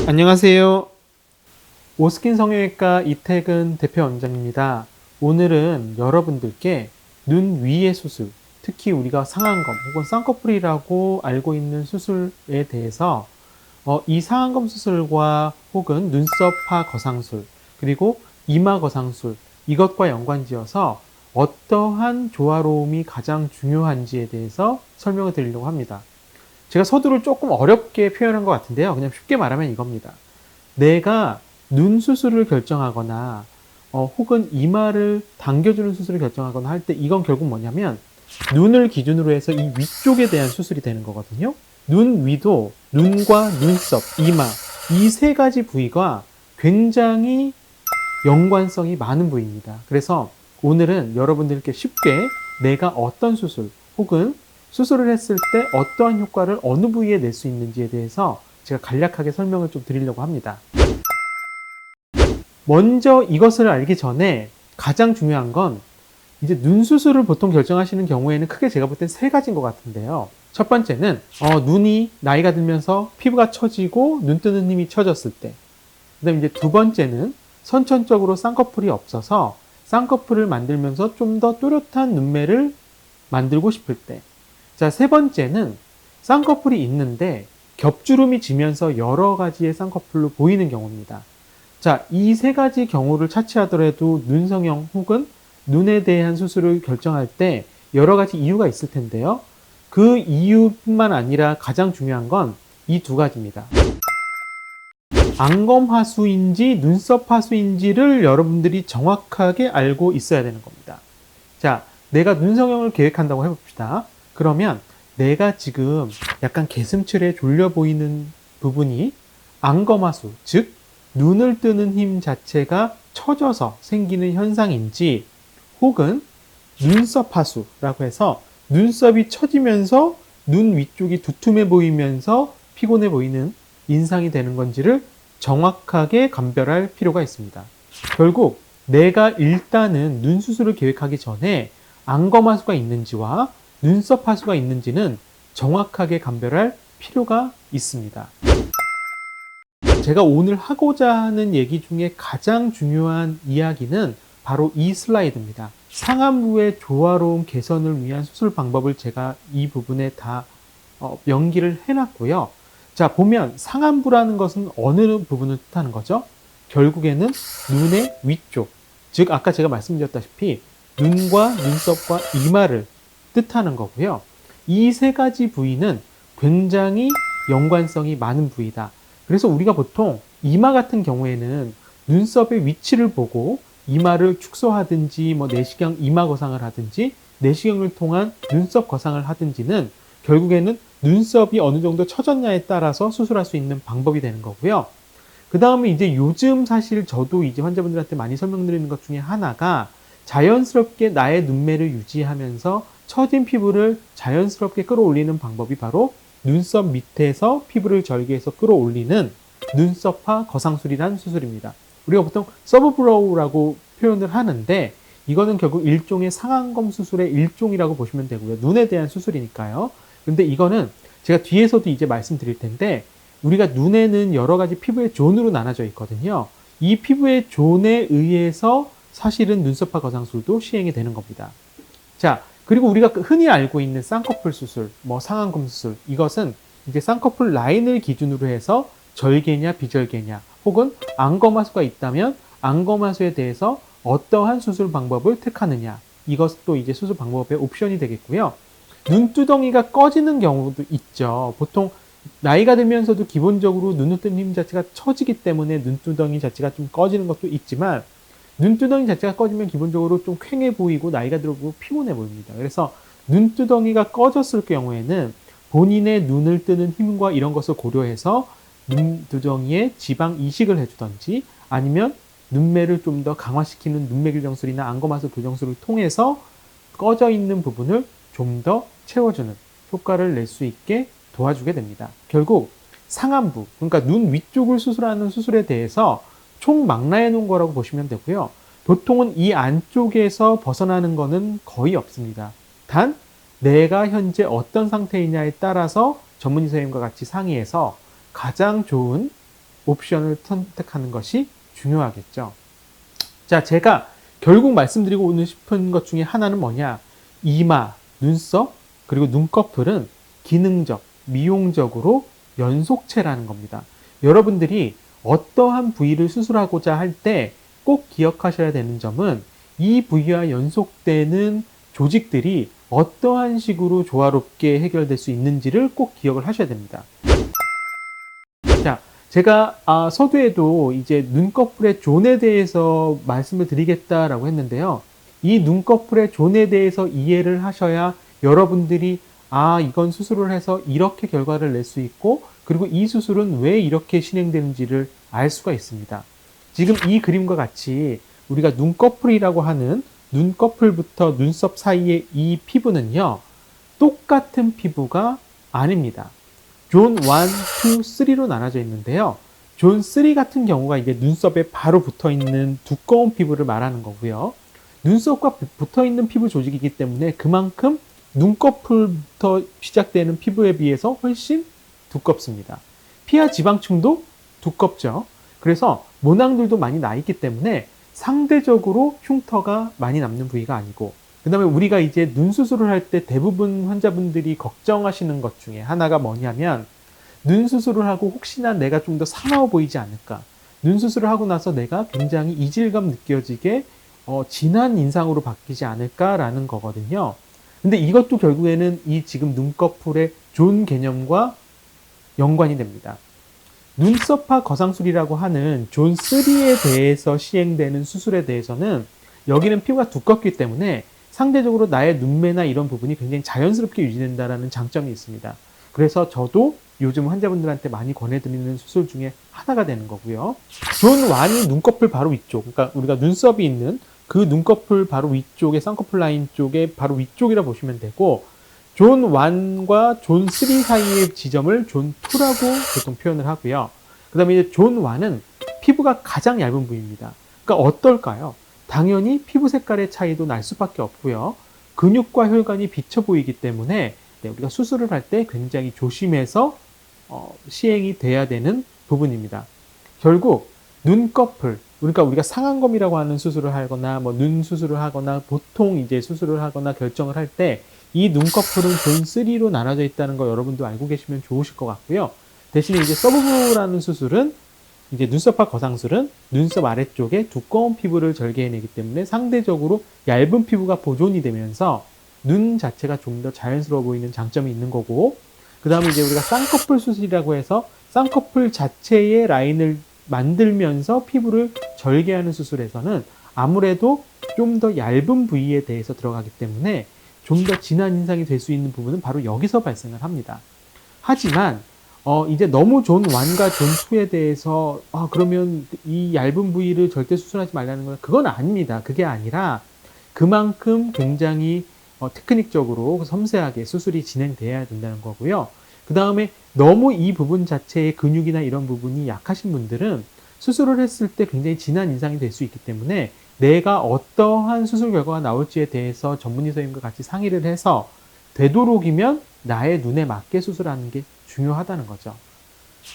안녕하세요. 오스킨 성형외과 이태근 대표 원장입니다. 오늘은 여러분들께 눈 위의 수술, 특히 우리가 상안검 혹은 쌍꺼풀이라고 알고 있는 수술에 대해서 이 상안검 수술과 혹은 눈썹파 거상술, 그리고 이마 거상술, 이것과 연관지어서 어떠한 조화로움이 가장 중요한지에 대해서 설명을 드리려고 합니다. 제가 서두를 조금 어렵게 표현한 것 같은데요. 그냥 쉽게 말하면 이겁니다. 내가 눈 수술을 결정하거나 혹은 이마를 당겨주는 수술을 결정하거나 할 때 이건 결국 뭐냐면 눈을 기준으로 해서 이 위쪽에 대한 수술이 되는 거거든요. 눈 위도 눈과 눈썹, 이마 이 세 가지 부위가 굉장히 연관성이 많은 부위입니다. 그래서 오늘은 여러분들께 쉽게 내가 어떤 수술 혹은 수술을 했을 때 어떠한 효과를 어느 부위에 낼 수 있는지에 대해서 제가 간략하게 설명을 좀 드리려고 합니다. 먼저 이것을 알기 전에 가장 중요한 건 이제 눈 수술을 보통 결정하시는 경우에는 크게 제가 볼 땐 세 가지인 것 같은데요. 첫 번째는 눈이 나이가 들면서 피부가 처지고 눈 뜨는 힘이 처졌을 때. 그 다음에 이제 두 번째는 선천적으로 쌍꺼풀이 없어서 쌍꺼풀을 만들면서 좀 더 또렷한 눈매를 만들고 싶을 때. 자, 세 번째는 쌍꺼풀이 있는데 겹주름이 지면서 여러 가지의 쌍꺼풀로 보이는 경우입니다. 자, 이 세 가지 경우를 차치하더라도 눈성형 혹은 눈에 대한 수술을 결정할 때 여러 가지 이유가 있을 텐데요. 그 이유뿐만 아니라 가장 중요한 건 이 두 가지입니다. 안검 하수인지 눈썹 하수인지를 여러분들이 정확하게 알고 있어야 되는 겁니다. 자, 내가 눈성형을 계획한다고 해봅시다. 그러면 내가 지금 약간 개슴츠레 졸려 보이는 부분이 안검하수, 즉 눈을 뜨는 힘 자체가 처져서 생기는 현상인지 혹은 눈썹 하수라고 해서 눈썹이 처지면서 눈 위쪽이 두툼해 보이면서 피곤해 보이는 인상이 되는 건지를 정확하게 감별할 필요가 있습니다. 결국 내가 일단은 눈 수술을 계획하기 전에 안검 하수가 있는지와 눈썹 하수가 있는지는 정확하게 감별할 필요가 있습니다. 제가 오늘 하고자 하는 얘기 중에 가장 중요한 이야기는 바로 이 슬라이드입니다. 상안부의 조화로운 개선을 위한 수술 방법을 제가 이 부분에 다 연기를 해놨고요. 자, 보면 상안부라는 것은 어느 부분을 뜻하는 거죠? 결국에는 눈의 위쪽, 즉 아까 제가 말씀드렸다시피 눈과 눈썹과 이마를 뜻하는 거고요. 이 세 가지 부위는 굉장히 연관성이 많은 부위다. 그래서 우리가 보통 이마 같은 경우에는 눈썹의 위치를 보고 이마를 축소하든지 내시경 이마 거상을 하든지 내시경을 통한 눈썹 거상을 하든지는 결국에는 눈썹이 어느 정도 처졌냐에 따라서 수술할 수 있는 방법이 되는 거고요. 그 다음에 이제 요즘 사실 저도 이제 환자분들한테 많이 설명드리는 것 중에 하나가 자연스럽게 나의 눈매를 유지하면서 처진 피부를 자연스럽게 끌어올리는 방법이 바로 눈썹 밑에서 피부를 절개해서 끌어올리는 눈썹파 거상술이라는 수술입니다. 우리가 보통 서브브로우라고 표현을 하는데 이거는 결국 일종의 상안검 수술의 일종이라고 보시면 되고요. 눈에 대한 수술이니까요. 근데 이거는 제가 뒤에서도 이제 말씀드릴 텐데 우리가 눈에는 여러 가지 피부의 존으로 나눠져 있거든요. 이 피부의 존에 의해서 사실은 눈썹파 거상술도 시행이 되는 겁니다. 자, 그리고 우리가 흔히 알고 있는 쌍꺼풀 수술, 상안검 수술, 이것은 이제 쌍꺼풀 라인을 기준으로 해서 절개냐 비절개냐 혹은 안검하수가 있다면 안검하수에 대해서 어떠한 수술 방법을 택하느냐, 이것도 이제 수술 방법의 옵션이 되겠고요. 눈두덩이가 꺼지는 경우도 있죠. 보통 나이가 들면서도 기본적으로 눈을 뜨는 힘 자체가 처지기 때문에 눈두덩이 자체가 좀 꺼지는 것도 있지만 눈두덩이 자체가 꺼지면 기본적으로 좀 퀭해 보이고 나이가 들고 피곤해 보입니다. 그래서 눈두덩이가 꺼졌을 경우에는 본인의 눈을 뜨는 힘과 이런 것을 고려해서 눈두덩이에 지방 이식을 해주던지 아니면 눈매를 좀 더 강화시키는 눈매 교정술이나 안검하수 교정술을 통해서 꺼져 있는 부분을 좀 더 채워주는 효과를 낼 수 있게 도와주게 됩니다. 결국 상안부, 그러니까 눈 위쪽을 수술하는 수술에 대해서 총 망라해 놓은 거라고 보시면 되고요. 보통은 이 안쪽에서 벗어나는 거는 거의 없습니다. 단 내가 현재 어떤 상태이냐에 따라서 전문의 선생님과 같이 상의해서 가장 좋은 옵션을 선택하는 것이 중요하겠죠. 자, 제가 결국 말씀드리고 싶은 것 중에 하나는 뭐냐? 이마, 눈썹, 그리고 눈꺼풀은 기능적, 미용적으로 연속체라는 겁니다. 여러분들이 어떠한 부위를 수술하고자 할 때 꼭 기억하셔야 되는 점은 이 부위와 연속되는 조직들이 어떠한 식으로 조화롭게 해결될 수 있는지를 꼭 기억을 하셔야 됩니다. 자, 제가 서두에도 이제 눈꺼풀의 존에 대해서 말씀을 드리겠다라고 했는데요. 이 눈꺼풀의 존에 대해서 이해를 하셔야 여러분들이 이건 수술을 해서 이렇게 결과를 낼 수 있고, 그리고 이 수술은 왜 이렇게 진행되는지를 알 수가 있습니다. 지금 이 그림과 같이 우리가 눈꺼풀이라고 하는 눈꺼풀부터 눈썹 사이의 이 피부는요, 똑같은 피부가 아닙니다. 존 1, 2, 3로 나눠져 있는데요. 존 3 같은 경우가 이제 눈썹에 바로 붙어 있는 두꺼운 피부를 말하는 거고요. 눈썹과 붙어 있는 피부 조직이기 때문에 그만큼 눈꺼풀부터 시작되는 피부에 비해서 훨씬 두껍습니다. 피하 지방층도 두껍죠. 그래서 모낭들도 많이 나 있기 때문에 상대적으로 흉터가 많이 남는 부위가 아니고, 그 다음에 우리가 이제 눈 수술을 할 때 대부분 환자분들이 걱정하시는 것 중에 하나가 뭐냐면, 눈 수술을 하고 혹시나 내가 좀 더 사나워 보이지 않을까, 눈 수술을 하고 나서 내가 굉장히 이질감 느껴지게 진한 인상으로 바뀌지 않을까라는 거거든요. 근데 이것도 결국에는 이 지금 눈꺼풀의 존 개념과 연관이 됩니다. 눈썹화 거상술이라고 하는 존 3에 대해서 시행되는 수술에 대해서는 여기는 피부가 두껍기 때문에 상대적으로 나의 눈매나 이런 부분이 굉장히 자연스럽게 유지된다는 장점이 있습니다. 그래서 저도 요즘 환자분들한테 많이 권해드리는 수술 중에 하나가 되는 거고요. 존 1이 눈꺼풀 바로 위쪽, 그러니까 우리가 눈썹이 있는 그 눈꺼풀 바로 위쪽에 쌍꺼풀 라인 쪽에 바로 위쪽이라 보시면 되고, 존 1과 존 3 사이의 지점을 존 2라고 보통 표현을 하고요. 그 다음에 이제 존 1은 피부가 가장 얇은 부위입니다. 그러니까 어떨까요? 당연히 피부 색깔의 차이도 날 수밖에 없고요. 근육과 혈관이 비쳐 보이기 때문에 우리가 수술을 할 때 굉장히 조심해서 시행이 돼야 되는 부분입니다. 결국 눈꺼풀, 그러니까 우리가 상안검이라고 하는 수술을 하거나 눈 수술을 하거나 보통 이제 수술을 하거나 결정을 할 때 이 눈꺼풀은 존 3로 나눠져 있다는 거 여러분도 알고 계시면 좋으실 것 같고요. 대신에 이제 서브브라는 수술은 이제 눈썹화 거상술은 눈썹 아래쪽에 두꺼운 피부를 절개해내기 때문에 상대적으로 얇은 피부가 보존이 되면서 눈 자체가 좀 더 자연스러워 보이는 장점이 있는 거고, 그 다음에 이제 우리가 쌍꺼풀 수술이라고 해서 쌍꺼풀 자체의 라인을 만들면서 피부를 절개하는 수술에서는 아무래도 좀 더 얇은 부위에 대해서 들어가기 때문에 좀 더 진한 인상이 될 수 있는 부분은 바로 여기서 발생을 합니다. 하지만 이제 너무 존 1과 존 2에 대해서 그러면 이 얇은 부위를 절대 수술하지 말라는 건 그건 아닙니다. 그게 아니라 그만큼 굉장히 테크닉적으로 섬세하게 수술이 진행돼야 된다는 거고요. 그 다음에 너무 이 부분 자체의 근육이나 이런 부분이 약하신 분들은 수술을 했을 때 굉장히 진한 인상이 될 수 있기 때문에 내가 어떠한 수술 결과가 나올지에 대해서 전문의 선생님과 같이 상의를 해서 되도록이면 나의 눈에 맞게 수술하는 게 중요하다는 거죠.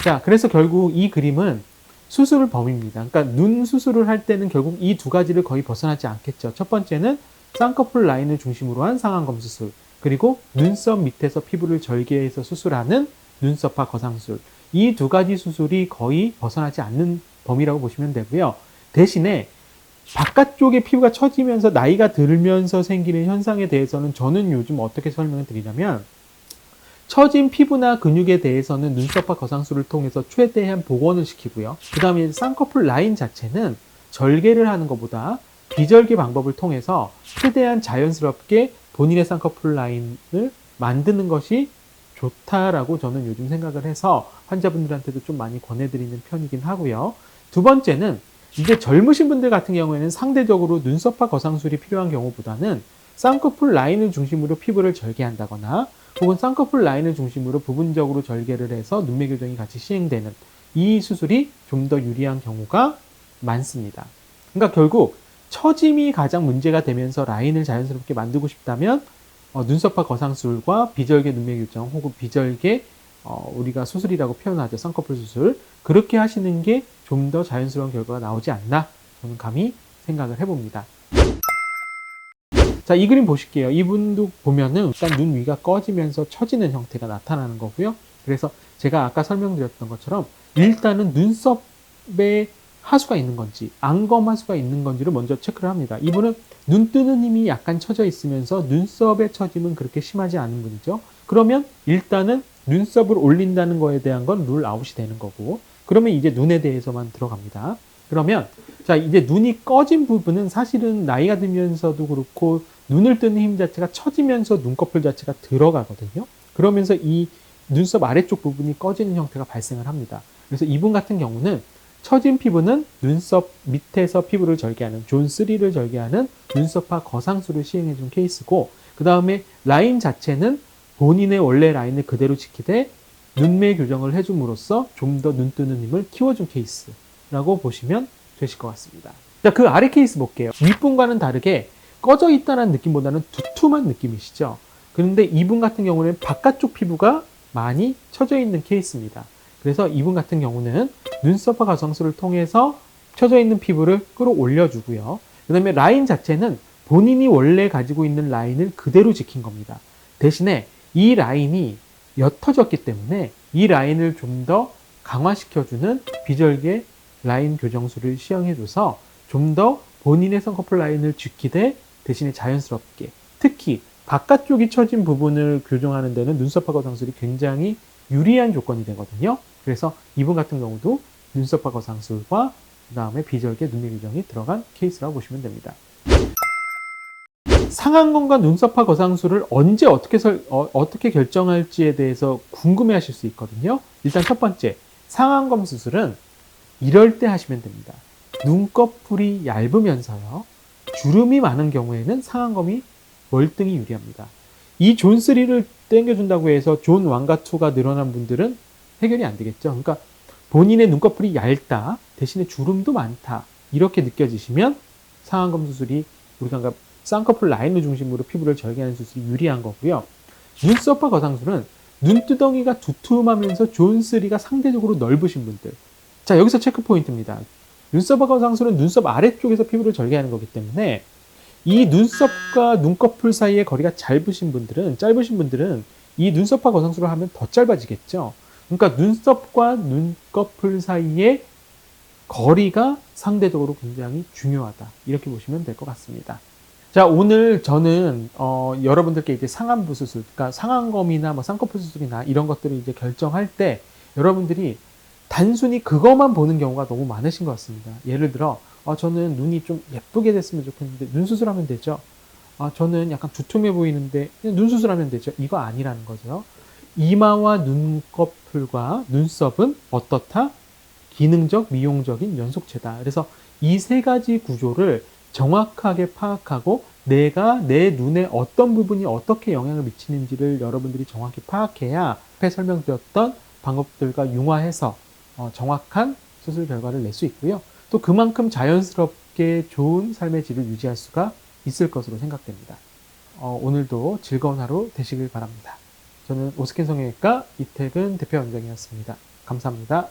자, 그래서 결국 이 그림은 수술 범위입니다. 그러니까 눈 수술을 할 때는 결국 이 두 가지를 거의 벗어나지 않겠죠. 첫 번째는 쌍꺼풀 라인을 중심으로 한 상안검 수술, 그리고 눈썹 밑에서 피부를 절개해서 수술하는 눈썹화 거상술. 이 두 가지 수술이 거의 벗어나지 않는 범위라고 보시면 되고요. 대신에 바깥쪽에 피부가 처지면서 나이가 들면서 생기는 현상에 대해서는 저는 요즘 어떻게 설명을 드리냐면, 처진 피부나 근육에 대해서는 눈썹화 거상술을 통해서 최대한 복원을 시키고요. 그 다음에 쌍꺼풀 라인 자체는 절개를 하는 것보다 비절개 방법을 통해서 최대한 자연스럽게 본인의 쌍꺼풀 라인을 만드는 것이 좋다라고 저는 요즘 생각을 해서 환자분들한테도 좀 많이 권해드리는 편이긴 하고요. 두 번째는 이제 젊으신 분들 같은 경우에는 상대적으로 눈썹화 거상술이 필요한 경우보다는 쌍꺼풀 라인을 중심으로 피부를 절개한다거나 혹은 쌍꺼풀 라인을 중심으로 부분적으로 절개를 해서 눈매 교정이 같이 시행되는 이 수술이 좀 더 유리한 경우가 많습니다. 그러니까 결국 처짐이 가장 문제가 되면서 라인을 자연스럽게 만들고 싶다면 눈썹화 거상술과 비절개 눈매 교정 혹은 비절개 우리가 수술이라고 표현하죠. 쌍꺼풀 수술. 그렇게 하시는 게 좀 더 자연스러운 결과가 나오지 않나 저는 감히 생각을 해봅니다. 자, 이 그림 보실게요. 이분도 보면은 일단 눈 위가 꺼지면서 처지는 형태가 나타나는 거고요. 그래서 제가 아까 설명드렸던 것처럼 일단은 눈썹에 하수가 있는 건지 안검 하수가 있는 건지를 먼저 체크를 합니다. 이분은 눈 뜨는 힘이 약간 처져 있으면서 눈썹의 처짐은 그렇게 심하지 않은 분이죠. 그러면 일단은 눈썹을 올린다는 거에 대한 건 룰 아웃이 되는 거고, 그러면 이제 눈에 대해서만 들어갑니다. 그러면 자, 이제 눈이 꺼진 부분은 사실은 나이가 들면서도 그렇고 눈을 뜨는 힘 자체가 처지면서 눈꺼풀 자체가 들어가거든요. 그러면서 이 눈썹 아래쪽 부분이 꺼지는 형태가 발생을 합니다. 그래서 이분 같은 경우는 처진 피부는 눈썹 밑에서 피부를 절개하는 존3를 절개하는 눈썹화 거상술을 시행해 준 케이스고, 그 다음에 라인 자체는 본인의 원래 라인을 그대로 지키되 눈매 교정을 해줌으로써 좀 더 눈 뜨는 힘을 키워준 케이스라고 보시면 되실 것 같습니다. 자, 그 아래 케이스 볼게요. 윗분과는 다르게 꺼져 있다는 느낌보다는 두툼한 느낌이시죠. 그런데 이분 같은 경우는 바깥쪽 피부가 많이 처져 있는 케이스입니다. 그래서 이분 같은 경우는 눈썹화 거상술을 통해서 처져 있는 피부를 끌어올려 주고요. 그 다음에 라인 자체는 본인이 원래 가지고 있는 라인을 그대로 지킨 겁니다. 대신에 이 라인이 옅어졌기 때문에 이 라인을 좀 더 강화시켜주는 비절개 라인 교정술을 시행해줘서 좀 더 본인의 쌍꺼풀 라인을 지키되 대신에 자연스럽게, 특히 바깥쪽이 처진 부분을 교정하는 데는 눈썹화 거상술이 굉장히 유리한 조건이 되거든요. 그래서 이분 같은 경우도 눈썹화 거상술과 그 다음에 비절개 눈매 교정이 들어간 케이스라고 보시면 됩니다. 상안검과 눈썹화 거상술을 언제 어떻게 결정할지에 대해서 궁금해 하실 수 있거든요. 일단 첫 번째, 상안검 수술은 이럴 때 하시면 됩니다. 눈꺼풀이 얇으면서요, 주름이 많은 경우에는 상안검이 월등히 유리합니다. 이 존3를 땡겨준다고 해서 존 1과 2가 늘어난 분들은 해결이 안 되겠죠. 그러니까 본인의 눈꺼풀이 얇다, 대신에 주름도 많다, 이렇게 느껴지시면 상안검 수술이 우리가 쌍꺼풀 라인을 중심으로 피부를 절개하는 수술이 유리한 거고요. 눈썹화 거상술은 눈두덩이가 두툼하면서 존3가 상대적으로 넓으신 분들. 자, 여기서 체크 포인트입니다. 눈썹화 거상술은 눈썹 아래쪽에서 피부를 절개하는 거기 때문에 이 눈썹과 눈꺼풀 사이의 거리가 짧으신 분들은 이 눈썹화 거상술을 하면 더 짧아지겠죠. 그러니까 눈썹과 눈꺼풀 사이의 거리가 상대적으로 굉장히 중요하다, 이렇게 보시면 될 것 같습니다. 자, 오늘 저는 여러분들께 이제 상안부 수술, 그러니까 상안검이나 뭐 쌍꺼풀 수술이나 이런 것들을 이제 결정할 때 여러분들이 단순히 그것만 보는 경우가 너무 많으신 것 같습니다. 예를 들어 저는 눈이 좀 예쁘게 됐으면 좋겠는데 눈 수술하면 되죠. 저는 약간 두툼해 보이는데 그냥 눈 수술하면 되죠. 이거 아니라는 거죠. 이마와 눈꺼풀과 눈썹은 어떻다? 기능적, 미용적인 연속체다. 그래서 이 세 가지 구조를 정확하게 파악하고 내가 내 눈에 어떤 부분이 어떻게 영향을 미치는지를 여러분들이 정확히 파악해야 앞에 설명드렸던 방법들과 융화해서 정확한 수술 결과를 낼 수 있고요. 또 그만큼 자연스럽게 좋은 삶의 질을 유지할 수가 있을 것으로 생각됩니다. 오늘도 즐거운 하루 되시길 바랍니다. 저는 오스킨 성형외과 이태근 대표 원장이었습니다. 감사합니다.